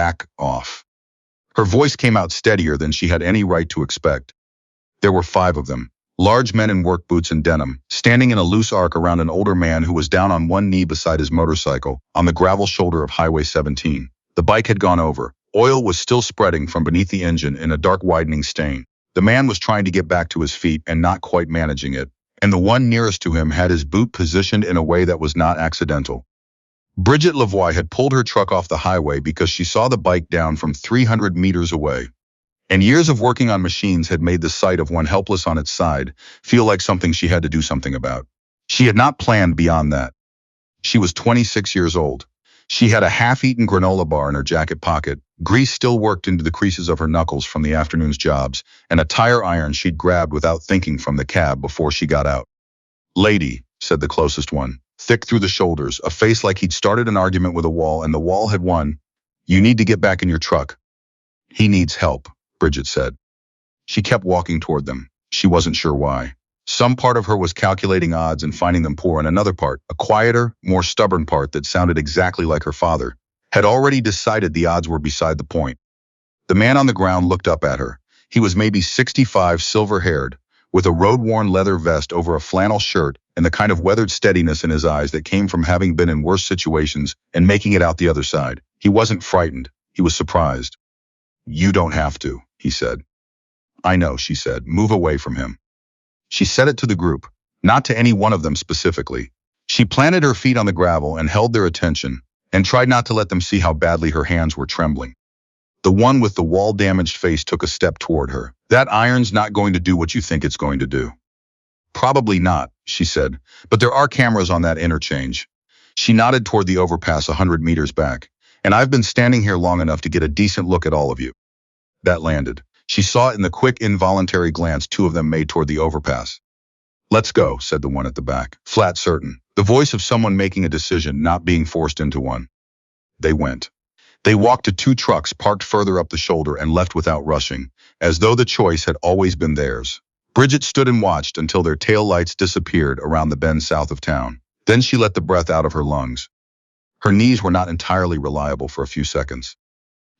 Back off. Her voice came out steadier than she had any right to expect. There were 5 of them, large men in work boots and denim, standing in a loose arc around an older man who was down on one knee beside his motorcycle, on the gravel shoulder of Highway 17. The bike had gone over. Oil was still spreading from beneath the engine in a dark widening stain. The man was trying to get back to his feet and not quite managing it, and the one nearest to him had his boot positioned in a way that was not accidental. Bridget Lavoie had pulled her truck off the highway because she saw the bike down from 300 meters away. And years of working on machines had made the sight of one helpless on its side feel like something she had to do something about. She had not planned beyond that. She was 26 years old. She had a half-eaten granola bar in her jacket pocket, grease still worked into the creases of her knuckles from the afternoon's jobs, and a tire iron she'd grabbed without thinking from the cab before she got out. "Lady," said the closest one, thick through the shoulders, a face like he'd started an argument with a wall and the wall had won. "You need to get back in your truck." "He needs help," Bridget said. She kept walking toward them. She wasn't sure why. Some part of her was calculating odds and finding them poor, and another part, a quieter, more stubborn part that sounded exactly like her father, had already decided the odds were beside the point. The man on the ground looked up at her. He was maybe 65, silver-haired, with a road-worn leather vest over a flannel shirt and the kind of weathered steadiness in his eyes that came from having been in worse situations and making it out the other side. He wasn't frightened. He was surprised. "You don't have to," he said. "I know," she said. "Move away from him." She said it to the group, not to any one of them specifically. She planted her feet on the gravel and held their attention, and tried not to let them see how badly her hands were trembling. The one with the wall-damaged face took a step toward her. "That iron's not going to do what you think it's going to do." "Probably not," she said, "but there are cameras on that interchange." She nodded toward the overpass 100 meters back. "And I've been standing here long enough to get a decent look at all of you." That landed. She saw it in the quick, involuntary glance 2 of them made toward the overpass. "Let's go," said the one at the back, flat certain, the voice of someone making a decision, not being forced into one. They went. They walked to 2 trucks parked further up the shoulder and left without rushing, as though the choice had always been theirs. Bridget stood and watched until their tail lights disappeared around the bend south of town. Then she let the breath out of her lungs. Her knees were not entirely reliable for a few seconds.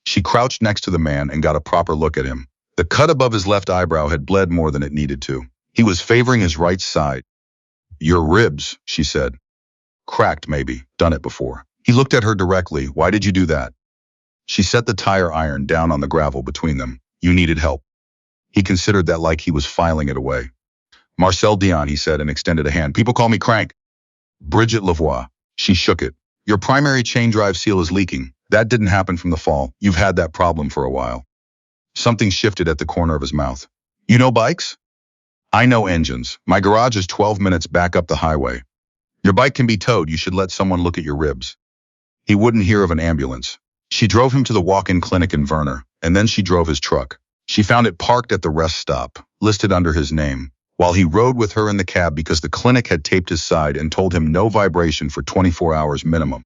She crouched next to the man and got a proper look at him. The cut above his left eyebrow had bled more than it needed to. He was favoring his right side. "Your ribs," she said. "Cracked, maybe. Done it before." He looked at her directly. "Why did you do that?" She set the tire iron down on the gravel between them. "You needed help." He considered that like he was filing it away. "Marcel Dion," he said, and extended a hand. "People call me Crank." "Bridget Lavoie." She shook it. "Your primary chain drive seal is leaking. That didn't happen from the fall. You've had that problem for a while." Something shifted at the corner of his mouth. "You know bikes?" "I know engines. My garage is 12 minutes back up the highway." "Your bike can be towed. You should let someone look at your ribs." He wouldn't hear of an ambulance. She drove him to the walk-in clinic in Werner, and then she drove his truck. She found it parked at the rest stop, listed under his name, while he rode with her in the cab because the clinic had taped his side and told him no vibration for 24 hours minimum.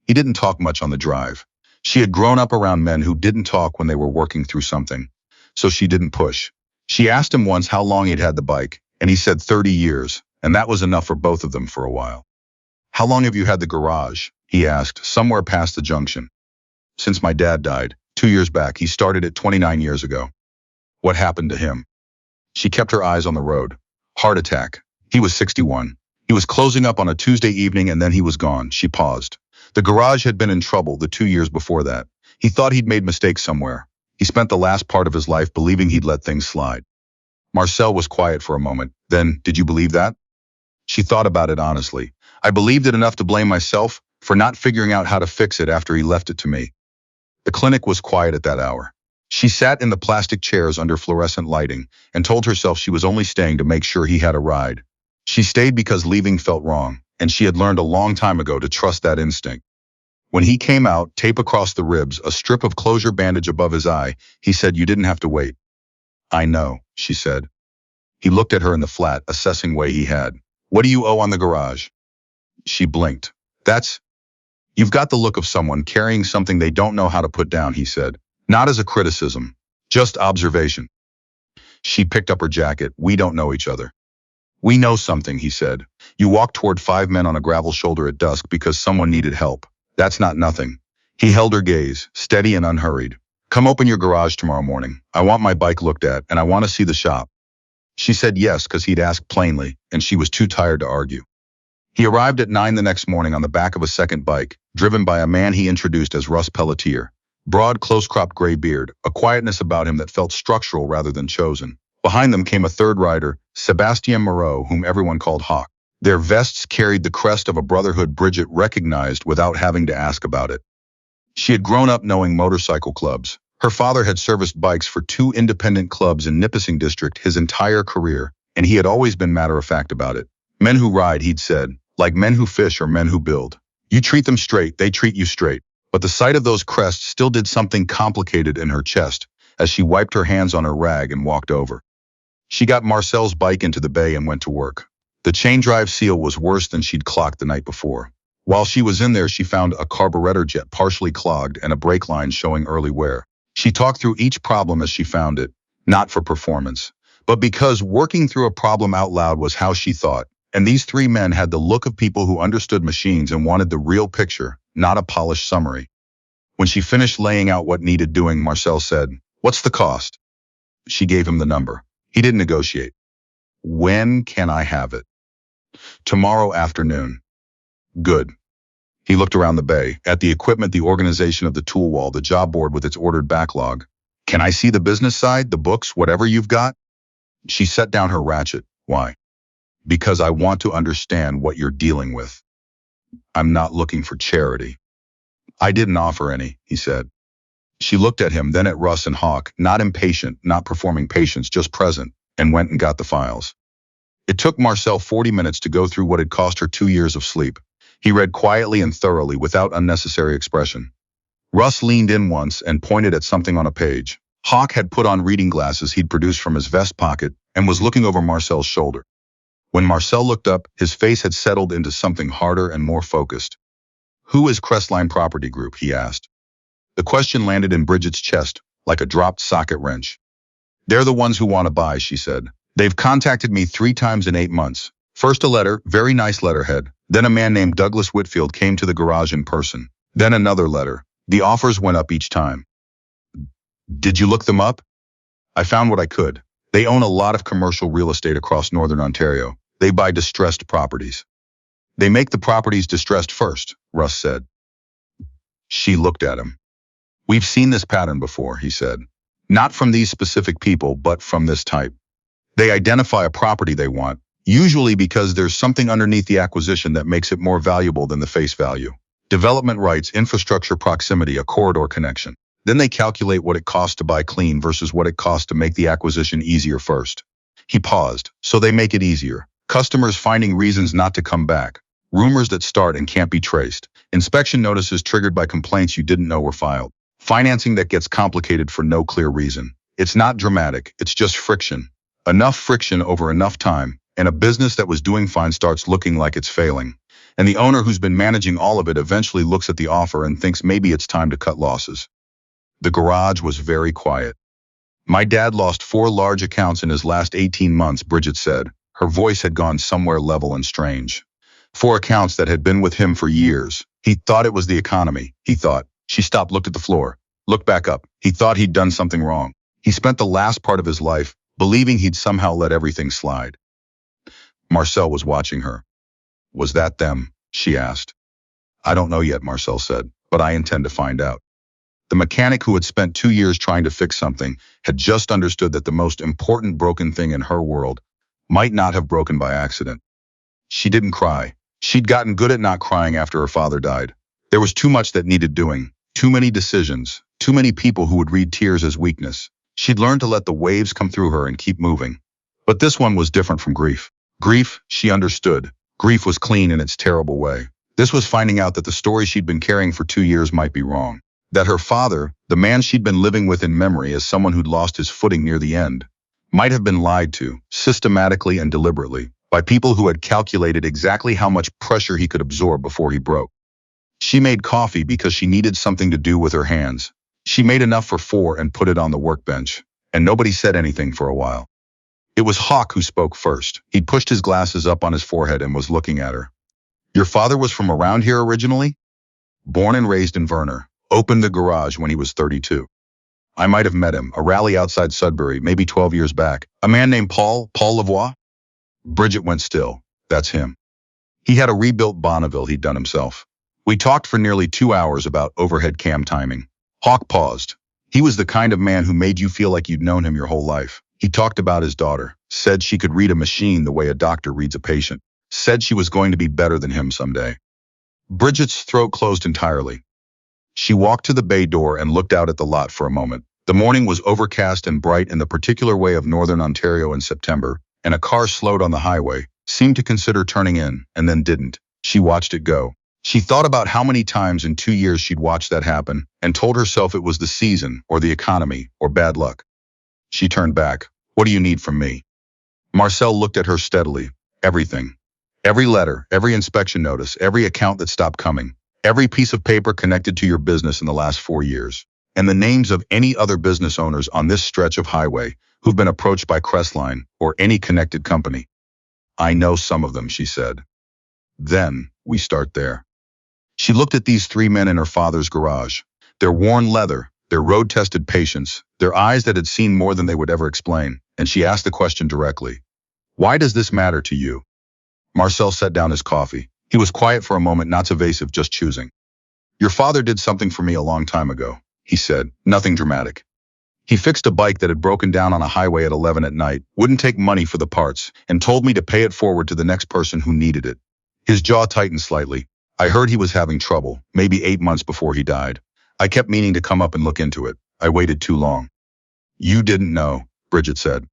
He didn't talk much on the drive. She had grown up around men who didn't talk when they were working through something, so she didn't push. She asked him once how long he'd had the bike, and he said 30 years, and that was enough for both of them for a while. "How long have you had the garage?" he asked, somewhere past the junction. "Since my dad died, 2 years back. He started it 29 years ago." "What happened to him?" She kept her eyes on the road. "Heart attack. He was 61. He was closing up on a Tuesday evening and then he was gone." She paused. "The garage had been in trouble the 2 years before that. He thought he'd made mistakes somewhere. He spent the last part of his life believing he'd let things slide." Marcel was quiet for a moment. "Then, did you believe that?" She thought about it honestly. "I believed it enough to blame myself for not figuring out how to fix it after he left it to me." The clinic was quiet at that hour. She sat in the plastic chairs under fluorescent lighting and told herself she was only staying to make sure he had a ride. She stayed because leaving felt wrong, and she had learned a long time ago to trust that instinct. When he came out, tape across the ribs, a strip of closure bandage above his eye, he said, "You didn't have to wait." "I know," she said. He looked at her in the flat, assessing way he had. "What do you owe on the garage?" She blinked. You've got the look of someone carrying something they don't know how to put down," he said. Not as a criticism, just observation. She picked up her jacket. "We don't know each other." "We know something," he said. "You walked toward 5 men on a gravel shoulder at dusk because someone needed help. That's not nothing." He held her gaze, steady and unhurried. Come open your garage tomorrow morning. I want my bike looked at, and I want to see the shop. She said yes because he'd asked plainly, and she was too tired to argue. He arrived at 9 the next morning on the back of a second bike, driven by a man he introduced as Russ Pelletier. Broad, close-cropped gray beard, a quietness about him that felt structural rather than chosen. Behind them came a third rider, Sebastien Moreau, whom everyone called Hawk. Their vests carried the crest of a brotherhood Bridget recognized without having to ask about it. She had grown up knowing motorcycle clubs. Her father had serviced bikes for 2 independent clubs in Nipissing District his entire career, and he had always been matter-of-fact about it. Men who ride, he'd said, like men who fish or men who build. You treat them straight, they treat you straight. But the sight of those crests still did something complicated in her chest as she wiped her hands on her rag and walked over. She got Marcel's bike into the bay and went to work. The chain drive seal was worse than she'd clocked the night before. While she was in there, she found a carburetor jet partially clogged and a brake line showing early wear. She talked through each problem as she found it, not for performance, but because working through a problem out loud was how she thought. And these 3 men had the look of people who understood machines and wanted the real picture, not a polished summary. When she finished laying out what needed doing, Marcel said, "What's the cost?" She gave him the number. He didn't negotiate. "When can I have it?" "Tomorrow afternoon." "Good." He looked around the bay, at the equipment, the organization of the tool wall, the job board with its ordered backlog. "Can I see the business side, the books, whatever you've got?" She set down her ratchet. "Why?" "Because I want to understand what you're dealing with. I'm not looking for charity." "I didn't offer any," he said. She looked at him, then at Russ and Hawk, not impatient, not performing patience, just present, and went and got the files. It took Marcel 40 minutes to go through what had cost her 2 years of sleep. He read quietly and thoroughly, without unnecessary expression. Russ leaned in once and pointed at something on a page. Hawk had put on reading glasses he'd produced from his vest pocket and was looking over Marcel's shoulder. When Marcel looked up, his face had settled into something harder and more focused. "Who is Crestline Property Group?" he asked. The question landed in Bridget's chest, like a dropped socket wrench. "They're the ones who want to buy," she said. "They've contacted me 3 times in 8 months. First a letter, very nice letterhead. Then a man named Douglas Whitfield came to the garage in person. Then another letter. The offers went up each time." "Did you look them up?" "I found what I could. They own a lot of commercial real estate across northern Ontario. They buy distressed properties." "They make the properties distressed first," Russ said. She looked at him. "We've seen this pattern before," he said. "Not from these specific people, but from this type. They identify a property they want, usually because there's something underneath the acquisition that makes it more valuable than the face value. Development rights, infrastructure proximity, a corridor connection. Then they calculate what it costs to buy clean versus what it costs to make the acquisition easier first." He paused. "So they make it easier. Customers finding reasons not to come back. Rumors that start and can't be traced. Inspection notices triggered by complaints you didn't know were filed. Financing that gets complicated for no clear reason. It's not dramatic, it's just friction. Enough friction over enough time, and a business that was doing fine starts looking like it's failing. And the owner who's been managing all of it eventually looks at the offer and thinks maybe it's time to cut losses." The garage was very quiet. "My dad lost 4 large accounts in his last 18 months, Bridget said. Her voice had gone somewhere level and strange. 4 accounts that had been with him for years. He thought it was the economy. He thought. She stopped, looked at the floor, looked back up. He thought he'd done something wrong. He spent the last part of his life believing he'd somehow let everything slide." Marcel was watching her. "Was that them?" she asked. "I don't know yet," Marcel said, "but I intend to find out." The mechanic who had spent 2 years trying to fix something had just understood that the most important broken thing in her world might not have broken by accident. She didn't cry. She'd gotten good at not crying after her father died. There was too much that needed doing, too many decisions, too many people who would read tears as weakness. She'd learned to let the waves come through her and keep moving. But this one was different from grief. Grief, she understood. Grief was clean in its terrible way. This was finding out that the story she'd been carrying for 2 years might be wrong. That her father, the man she'd been living with in memory as someone who'd lost his footing near the end, might have been lied to, systematically and deliberately, by people who had calculated exactly how much pressure he could absorb before he broke. She made coffee because she needed something to do with her hands. She made enough for 4 and put it on the workbench, and nobody said anything for a while. It was Hawk who spoke first. He'd pushed his glasses up on his forehead and was looking at her. "Your father was from around here originally?" "Born and raised in Verner. Opened the garage when he was 32. I might have met him, a rally outside Sudbury, maybe 12 years back. A man named Paul Lavoie? Bridget went still. That's him. He had a rebuilt Bonneville he'd done himself. We talked for nearly 2 hours about overhead cam timing. Hawk paused. He was the kind of man who made you feel like you'd known him your whole life. He talked about his daughter, said she could read a machine the way a doctor reads a patient, said she was going to be better than him someday. Bridget's throat closed entirely. She walked to the bay door and looked out at the lot for a moment. The morning was overcast and bright in the particular way of northern Ontario in September, and a car slowed on the highway, seemed to consider turning in, and then didn't. She watched it go. She thought about how many times in 2 years she'd watched that happen, and told herself it was the season, or the economy, or bad luck. She turned back. What do you need from me? Marcel looked at her steadily. Everything. Every letter, every inspection notice, every account that stopped coming, every piece of paper connected to your business in the last 4 years, and the names of any other business owners on this stretch of highway who've been approached by Crestline or any connected company. I know some of them, she said. Then we start there. She looked at these 3 men in her father's garage, their worn leather, their road-tested patience, their eyes that had seen more than they would ever explain, and she asked the question directly. Why does this matter to you? Marcel set down his coffee. He was quiet for a moment, not evasive, just choosing. Your father did something for me a long time ago, he said, nothing dramatic. He fixed a bike that had broken down on a highway at 11 at night, wouldn't take money for the parts, and told me to pay it forward to the next person who needed it. His jaw tightened slightly. I heard he was having trouble, maybe 8 months before he died. I kept meaning to come up and look into it. I waited too long. You didn't know, Bridget said.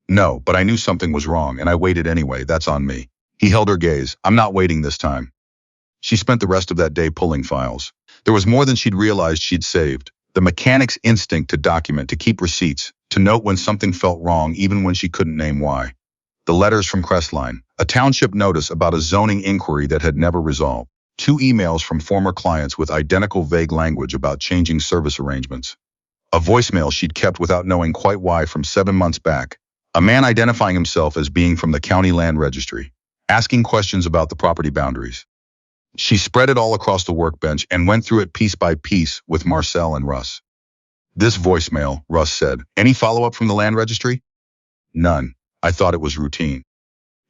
No, but I knew something was wrong, and I waited anyway. That's on me. He held her gaze. I'm not waiting this time. She spent the rest of that day pulling files. There was more than she'd realized she'd saved. The mechanic's instinct to document, to keep receipts, to note when something felt wrong even when she couldn't name why. The letters from Crestline, a township notice about a zoning inquiry that had never resolved. 2 emails from former clients with identical vague language about changing service arrangements. A voicemail she'd kept without knowing quite why from 7 months back. A man identifying himself as being from the county land registry, asking questions about the property boundaries. She spread it all across the workbench and went through it piece by piece with Marcel and Russ. This voicemail, Russ said. Any follow-up from the land registry? None. I thought it was routine.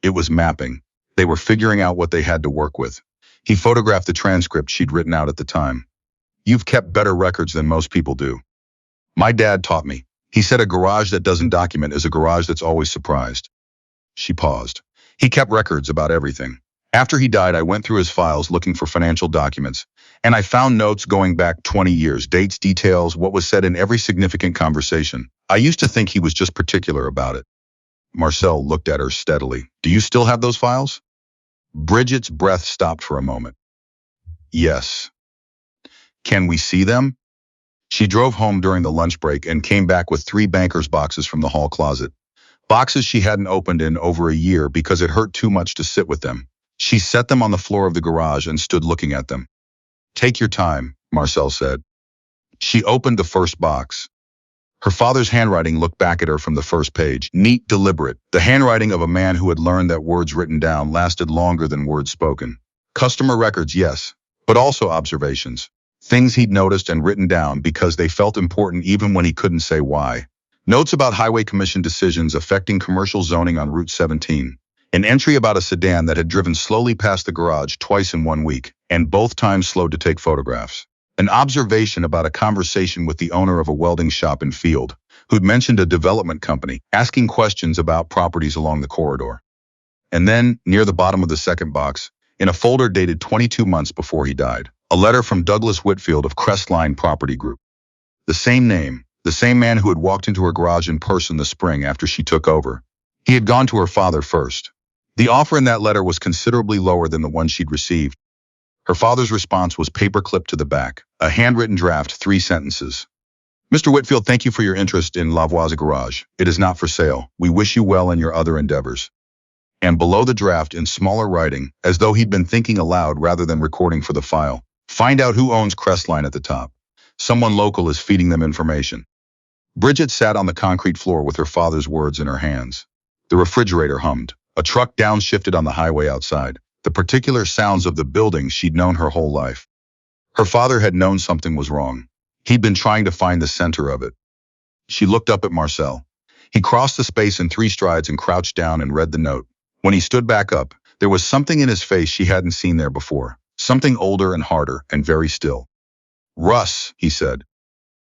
It was mapping. They were figuring out what they had to work with. He photographed the transcript she'd written out at the time. You've kept better records than most people do. My dad taught me. He said a garage that doesn't document is a garage that's always surprised. She paused. He kept records about everything. After he died, I went through his files looking for financial documents, and I found notes going back 20 years, dates, details, what was said in every significant conversation. I used to think he was just particular about it. Marcel looked at her steadily. Do you still have those files? Bridget's breath stopped for a moment. Yes. Can we see them? She drove home during the lunch break and came back with 3 banker's boxes from the hall closet. Boxes she hadn't opened in over a year because it hurt too much to sit with them. She set them on the floor of the garage and stood looking at them. Take your time, Marcel said. She opened the first box. Her father's handwriting looked back at her from the first page, neat, deliberate, the handwriting of a man who had learned that words written down lasted longer than words spoken. Customer records, yes, but also observations. Things he'd noticed and written down because they felt important even when he couldn't say why. Notes about Highway Commission decisions affecting commercial zoning on Route 17. An entry about a sedan that had driven slowly past the garage twice in 1 week, and both times slowed to take photographs. An observation about a conversation with the owner of a welding shop in Field, who'd mentioned a development company, asking questions about properties along the corridor. And then, near the bottom of the second box, in a folder dated 22 months before he died, a letter from Douglas Whitfield of Crestline Property Group. The same name, the same man who had walked into her garage in person the spring after she took over. He had gone to her father first. The offer in that letter was considerably lower than the one she'd received. Her father's response was paper-clipped to the back, a handwritten draft, 3 sentences. Mr. Whitfield, thank you for your interest in Lavoie's garage. It is not for sale. We wish you well in your other endeavors. And below the draft, in smaller writing, as though he'd been thinking aloud rather than recording for the file, find out who owns Crestline at the top. Someone local is feeding them information. Bridget sat on the concrete floor with her father's words in her hands. The refrigerator hummed. A truck downshifted on the highway outside. The particular sounds of the building she'd known her whole life. Her father had known something was wrong. He'd been trying to find the center of it. She looked up at Marcel. He crossed the space in 3 strides and crouched down and read the note. When he stood back up, there was something in his face she hadn't seen there before. Something older and harder and very still. "Russ," he said.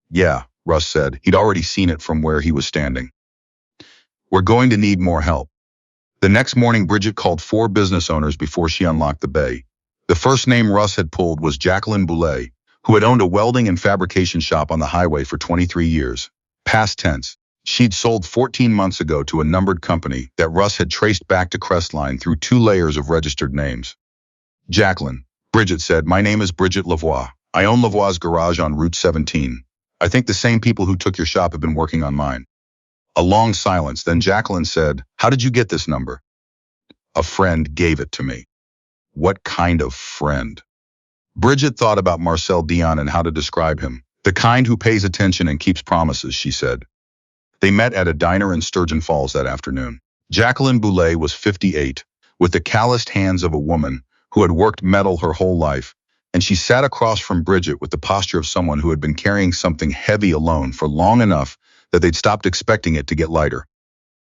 "Yeah," Russ said. He'd already seen it from where he was standing. "We're going to need more help." The next morning, Bridget called 4 business owners before she unlocked the bay. The first name Russ had pulled was Jacqueline Boulet, who had owned a welding and fabrication shop on the highway for 23 years. Past tense. She'd sold 14 months ago to a numbered company that Russ had traced back to Crestline through 2 layers of registered names. "Jacqueline," Bridget said, "my name is Bridget Lavoie. I own Lavoie's garage on Route 17. I think the same people who took your shop have been working on mine." A long silence, then Jacqueline said, "How did you get this number?" "A friend gave it to me." "What kind of friend?" Bridget thought about Marcel Dion and how to describe him. "The kind who pays attention and keeps promises," she said. They met at a diner in Sturgeon Falls that afternoon. Jacqueline Boulet was 58, with the calloused hands of a woman who had worked metal her whole life, and she sat across from Bridget with the posture of someone who had been carrying something heavy alone for long enough that they'd stopped expecting it to get lighter.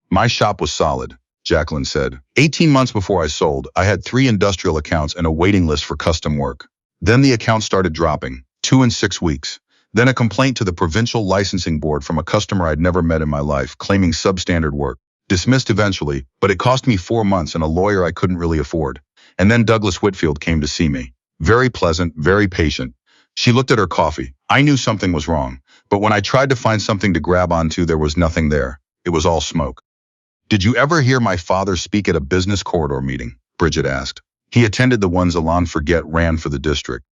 "My shop was solid," Jacqueline said. 18 months before I sold, I had 3 industrial accounts and a waiting list for custom work. Then the accounts started dropping, 2 in 6 weeks. Then a complaint to the provincial licensing board from a customer I'd never met in my life, claiming substandard work. Dismissed eventually, but it cost me 4 months and a lawyer I couldn't really afford. And then Douglas Whitfield came to see me. Very pleasant, very patient. She looked at her coffee. I knew something was wrong, but when I tried to find something to grab onto, there was nothing there. It was all smoke. "Did you ever hear my father speak at a business corridor meeting?" Bridget asked. "He attended the ones Alain Forget ran for the district."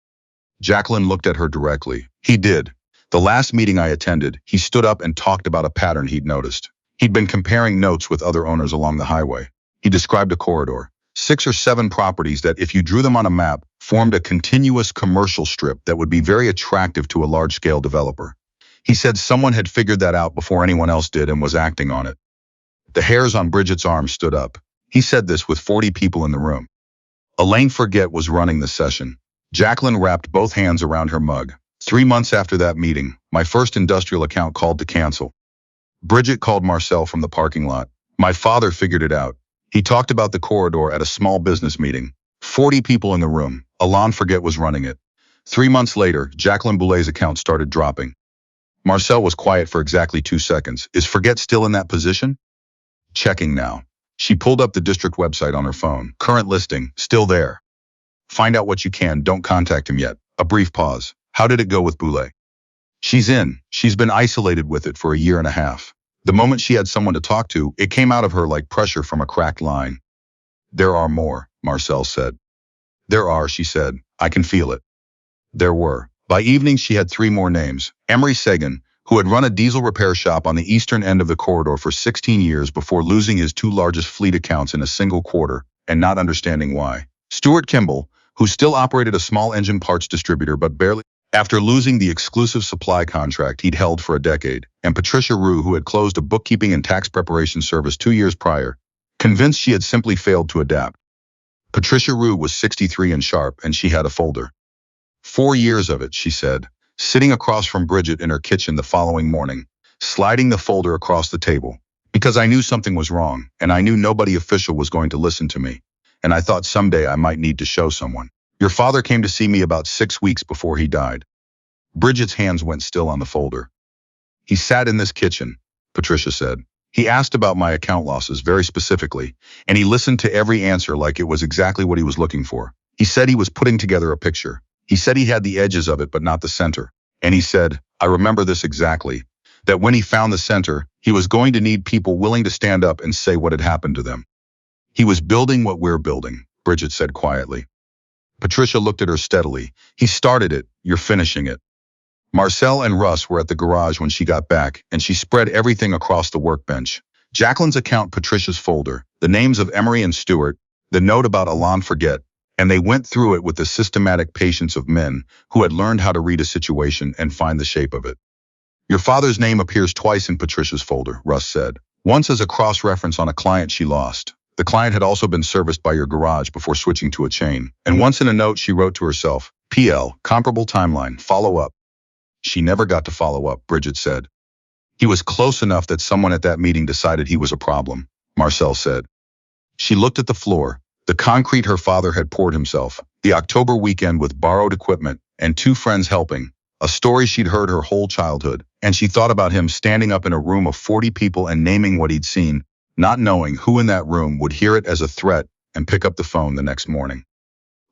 Jacqueline looked at her directly. "He did. The last meeting I attended, he stood up and talked about a pattern he'd noticed. He'd been comparing notes with other owners along the highway. He described a corridor, 6 or 7 properties that, if you drew them on a map, formed a continuous commercial strip that would be very attractive to a large-scale developer. He said someone had figured that out before anyone else did and was acting on it." The hairs on Bridget's arms stood up. He said this with 40 people in the room. Alain Forget was running the session. Jacqueline wrapped both hands around her mug. 3 months after that meeting, my first industrial account called to cancel. Bridget called Marcel from the parking lot. "My father figured it out. He talked about the corridor at a small business meeting. 40 people in the room. Alain Forget was running it." 3 months later, Jacqueline Boulet's account started dropping. Marcel was quiet for exactly 2 seconds. "Is Forget still in that position?" "Checking now." She pulled up the district website on her phone. "Current listing, still there. Find out what you can, don't contact him yet." A brief pause. "How did it go with Boulet?" "She's in. She's been isolated with it for a year and a half. The moment she had someone to talk to, it came out of her like pressure from a cracked line." "There are more," Marcel said. "There are," she said. "I can feel it." There were. By evening, she had 3 more names. Emery Sagan, who had run a diesel repair shop on the eastern end of the corridor for 16 years before losing his 2 largest fleet accounts in a single quarter, and not understanding why. Stuart Kimball, who still operated a small engine parts distributor but barely, after losing the exclusive supply contract he'd held for a decade, and Patricia Roux, who had closed a bookkeeping and tax preparation service 2 years prior, convinced she had simply failed to adapt. Patricia Roux was 63 and sharp, and she had a folder. 4 years of it, she said, sitting across from Bridget in her kitchen the following morning, sliding the folder across the table. "Because I knew something was wrong, and I knew nobody official was going to listen to me, and I thought someday I might need to show someone. Your father came to see me about 6 weeks before he died." Bridget's hands went still on the folder. "He sat in this kitchen," Patricia said. "He asked about my account losses very specifically, and he listened to every answer like it was exactly what he was looking for. He said he was putting together a picture. He said he had the edges of it but not the center. And he said, I remember this exactly, that when he found the center, he was going to need people willing to stand up and say what had happened to them." "He was building what we're building," Bridget said quietly. Patricia looked at her steadily. "He started it, you're finishing it." Marcel and Russ were at the garage when she got back, and she spread everything across the workbench. Jacqueline's account, Patricia's folder, the names of Emery and Stewart, the note about Alain Forget, and they went through it with the systematic patience of men who had learned how to read a situation and find the shape of it. "Your father's name appears twice in Patricia's folder," Russ said. "Once as a cross-reference on a client she lost. The client had also been serviced by your garage before switching to a chain. And once in a note she wrote to herself, PL, comparable timeline, follow up. She never got to follow up, Bridget said. He was close enough that someone at that meeting decided he was a problem, Marcel said. She looked at the floor, the concrete her father had poured himself, the October weekend with borrowed equipment and two friends helping, a story she'd heard her whole childhood, and she thought about him standing up in a room of 40 people and naming what he'd seen, not knowing who in that room would hear it as a threat and pick up the phone the next morning.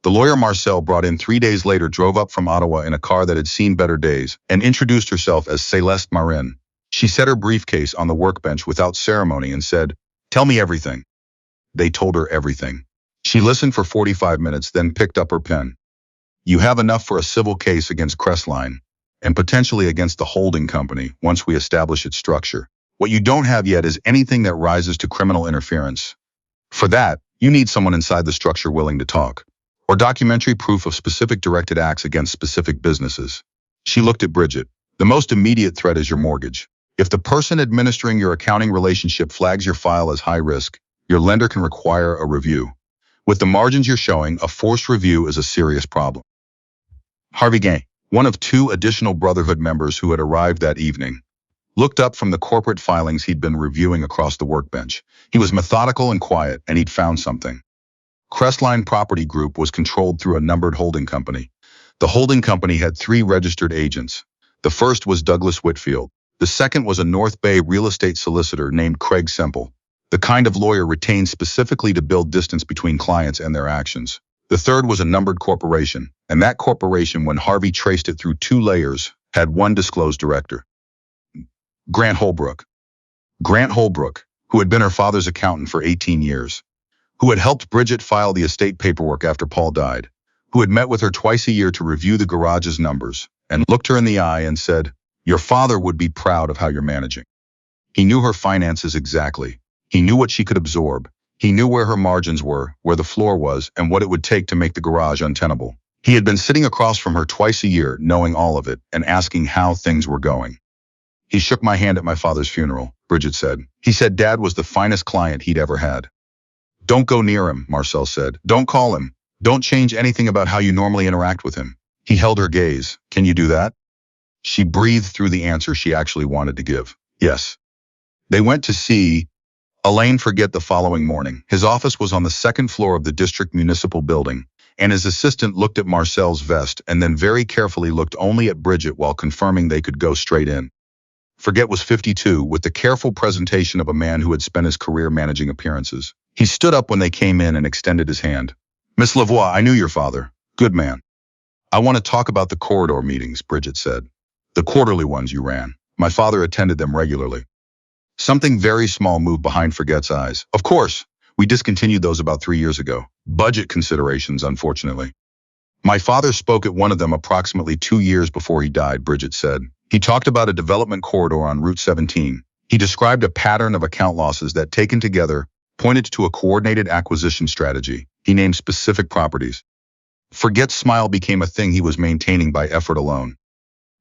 The lawyer Marcel brought in 3 days later drove up from Ottawa in a car that had seen better days and introduced herself as Céleste Marin. She set her briefcase on the workbench without ceremony and said, "Tell me everything." They told her everything. She listened for 45 minutes, then picked up her pen. "You have enough for a civil case against Crestline and potentially against the holding company once we establish its structure. What you don't have yet is anything that rises to criminal interference. For that, you need someone inside the structure willing to talk, or documentary proof of specific directed acts against specific businesses." She looked at Bridget. "The most immediate threat is your mortgage. If the person administering your accounting relationship flags your file as high risk, your lender can require a review. With the margins you're showing, a forced review is a serious problem." Harvey Gay, one of two additional Brotherhood members who had arrived that evening, looked up from the corporate filings he'd been reviewing across the workbench. He was methodical and quiet, and he'd found something. Crestline Property Group was controlled through a numbered holding company. The holding company had 3 registered agents. The first was Douglas Whitfield. The second was a North Bay real estate solicitor named Craig Semple, the kind of lawyer retained specifically to build distance between clients and their actions. The third was a numbered corporation, and that corporation, when Harvey traced it through 2 layers, had one disclosed director. Grant Holbrook. Grant Holbrook, who had been her father's accountant for 18 years, who had helped Bridget file the estate paperwork after Paul died, who had met with her twice a year to review the garage's numbers, and looked her in the eye and said, "Your father would be proud of how you're managing." He knew her finances exactly. He knew what she could absorb. He knew where her margins were, where the floor was, and what it would take to make the garage untenable. He had been sitting across from her twice a year, knowing all of it, and asking how things were going. "He shook my hand at my father's funeral," Bridget said. "He said Dad was the finest client he'd ever had." "Don't go near him," Marcel said. "Don't call him. Don't change anything about how you normally interact with him." He held her gaze. "Can you do that?" She breathed through the answer she actually wanted to give. "Yes." They went to see Alain Forget the following morning. His office was on the 2nd floor of the district municipal building, and his assistant looked at Marcel's vest and then very carefully looked only at Bridget while confirming they could go straight in. Forget was 52, with the careful presentation of a man who had spent his career managing appearances. He stood up when they came in and extended his hand. "Miss Lavoie, I knew your father. Good man." "I want to talk about the corridor meetings," Bridget said. "The quarterly ones you ran. My father attended them regularly." Something very small moved behind Forget's eyes. "Of course, we discontinued those about 3 years ago. Budget considerations, unfortunately." "My father spoke at one of them approximately 2 years before he died," Bridget said. "He talked about a development corridor on Route 17. He described a pattern of account losses that, taken together, pointed to a coordinated acquisition strategy. He named specific properties." Forget's smile became a thing he was maintaining by effort alone.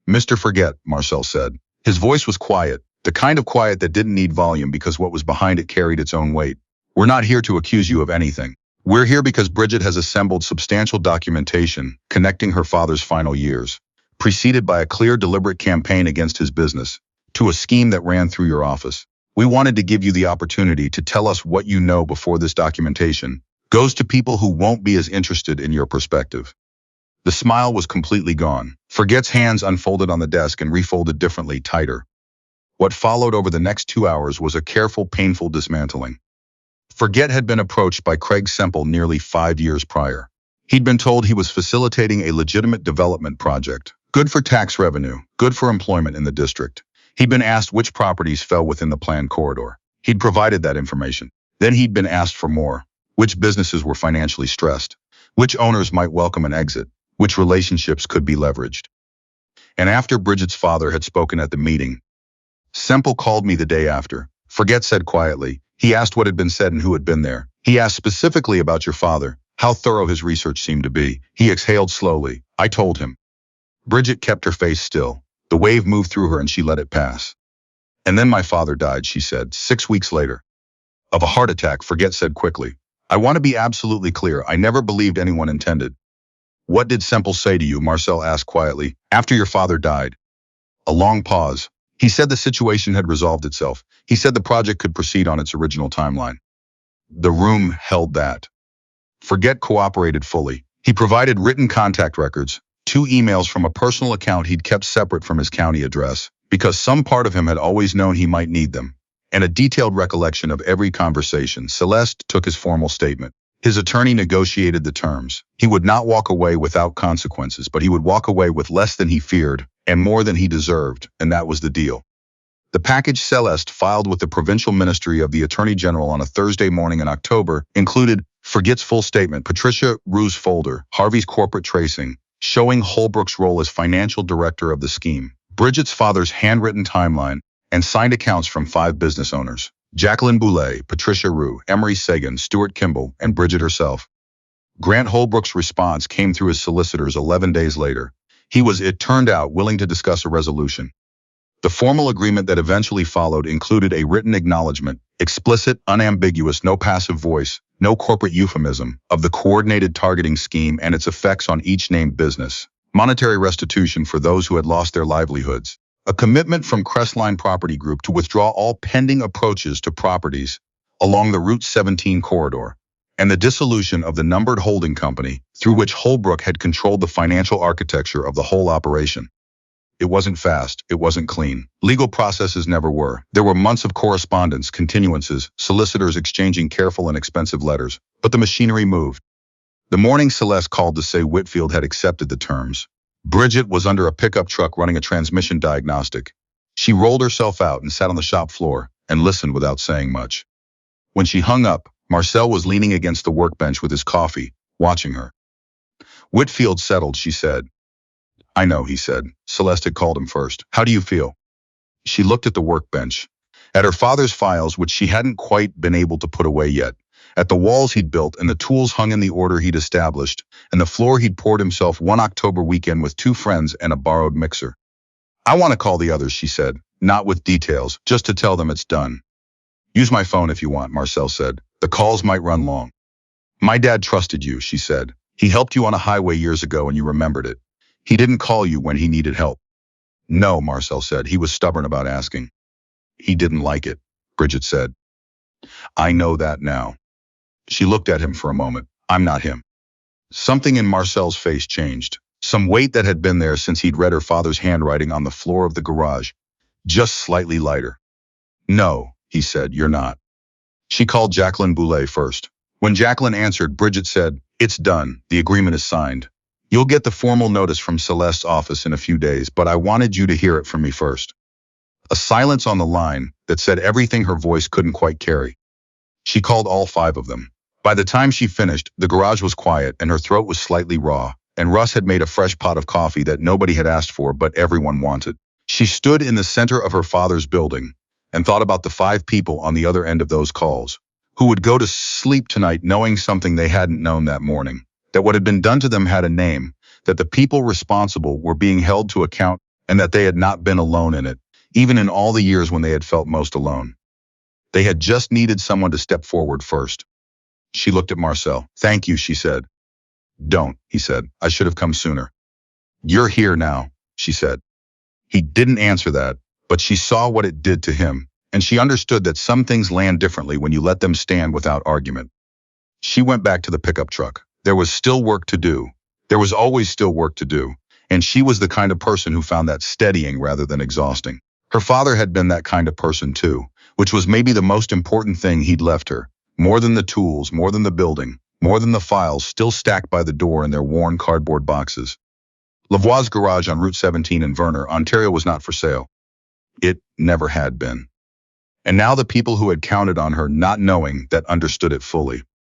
"Mr. Forget," Marcel said. His voice was quiet, the kind of quiet that didn't need volume because what was behind it carried its own weight. "We're not here to accuse you of anything. We're here because Bridget has assembled substantial documentation connecting her father's final years, preceded by a clear, deliberate campaign against his business, to a scheme that ran through your office. We wanted to give you the opportunity to tell us what you know before this documentation goes to people who won't be as interested in your perspective." The smile was completely gone. Forget's hands unfolded on the desk and refolded differently, tighter. What followed over the next 2 hours was a careful, painful dismantling. Forget had been approached by Craig Semple nearly 5 years prior. He'd been told he was facilitating a legitimate development project, good for tax revenue, good for employment in the district. He'd been asked which properties fell within the planned corridor. He'd provided that information. Then he'd been asked for more. Which businesses were financially stressed? Which owners might welcome an exit? Which relationships could be leveraged? And after Bridget's father had spoken at the meeting, Semple called me the day after. Forget said quietly. He asked what had been said and who had been there. He asked specifically about your father, how thorough his research seemed to be. He exhaled slowly. I told him. Bridget kept her face still. The wave moved through her and she let it pass. "And then my father died," she said, 6 weeks later. "Of a heart attack," Forget said quickly. "I want to be absolutely clear. I never believed anyone intended What did Semple say to you? Marcel asked quietly. After your father died. A long pause. He said the situation had resolved itself. He said the project could proceed on its original timeline. The room held that. Forget cooperated fully. He provided written contact records, 2 emails from a personal account he'd kept separate from his county address, because some part of him had always known he might need them, and a detailed recollection of every conversation. Celeste took his formal statement. His attorney negotiated the terms. He would not walk away without consequences, but he would walk away with less than he feared and more than he deserved, and that was the deal. The package Celeste filed with the Provincial Ministry of the Attorney General on a Thursday morning in October included Forget's full statement, Patricia Rue's folder, Harvey's corporate tracing, showing Holbrook's role as financial director of the scheme, Bridget's father's handwritten timeline, and signed accounts from 5 business owners, Jacqueline Boulay, Patricia Rue, Emery Sagan, Stuart Kimball, and Bridget herself. Grant Holbrook's response came through his solicitors 11 days later. He was, it turned out, willing to discuss a resolution. The formal agreement that eventually followed included a written acknowledgement, explicit, unambiguous, no passive voice, no corporate euphemism, of the coordinated targeting scheme and its effects on each named business, monetary restitution for those who had lost their livelihoods, a commitment from Crestline Property Group to withdraw all pending approaches to properties along the Route 17 corridor, and the dissolution of the numbered holding company through which Holbrook had controlled the financial architecture of the whole operation. It wasn't fast, it wasn't clean. Legal processes never were. There were months of correspondence, continuances, solicitors exchanging careful and expensive letters, but the machinery moved. The morning Celeste called to say Whitfield had accepted the terms, Bridget was under a pickup truck running a transmission diagnostic. She rolled herself out and sat on the shop floor and listened without saying much. When she hung up, Marcel was leaning against the workbench with his coffee, watching her. Whitfield settled, she said. I know, he said. Celeste had called him first. How do you feel? She looked at the workbench, at her father's files, which she hadn't quite been able to put away yet, at the walls he'd built and the tools hung in the order he'd established, and the floor he'd poured himself one October weekend with 2 friends and a borrowed mixer. I want to call the others, she said, not with details, just to tell them it's done. Use my phone if you want, Marcel said. The calls might run long. My dad trusted you, she said. He helped you on a highway years ago and you remembered it. He didn't call you when he needed help. No, Marcel said. He was stubborn about asking. He didn't like it, Bridget said. I know that now. She looked at him for a moment. I'm not him. Something in Marcel's face changed. Some weight that had been there since he'd read her father's handwriting on the floor of the garage. Just slightly lighter. No, he said, you're not. She called Jacqueline Boulay first. When Jacqueline answered, Bridget said, it's done. The agreement is signed. You'll get the formal notice from Celeste's office in a few days, but I wanted you to hear it from me first. A silence on the line that said everything her voice couldn't quite carry. She called all 5 of them. By the time she finished, the garage was quiet and her throat was slightly raw, and Russ had made a fresh pot of coffee that nobody had asked for but everyone wanted. She stood in the center of her father's building and thought about the 5 people on the other end of those calls, who would go to sleep tonight knowing something they hadn't known that morning. That what had been done to them had a name, that the people responsible were being held to account, and that they had not been alone in it, even in all the years when they had felt most alone. They had just needed someone to step forward first. She looked at Marcel. Thank you, she said. Don't, he said. I should have come sooner. You're here now, she said. He didn't answer that, but she saw what it did to him, and she understood that some things land differently when you let them stand without argument. She went back to the pickup truck. There was still work to do. There was always still work to do, and she was the kind of person who found that steadying rather than exhausting. Her father had been that kind of person too, which was maybe the most important thing he'd left her, more than the tools, more than the building, more than the files still stacked by the door in their worn cardboard boxes. Lavoie's garage on Route 17 in Verner, Ontario was not for sale. It never had been. And now the people who had counted on her not knowing that understood it fully.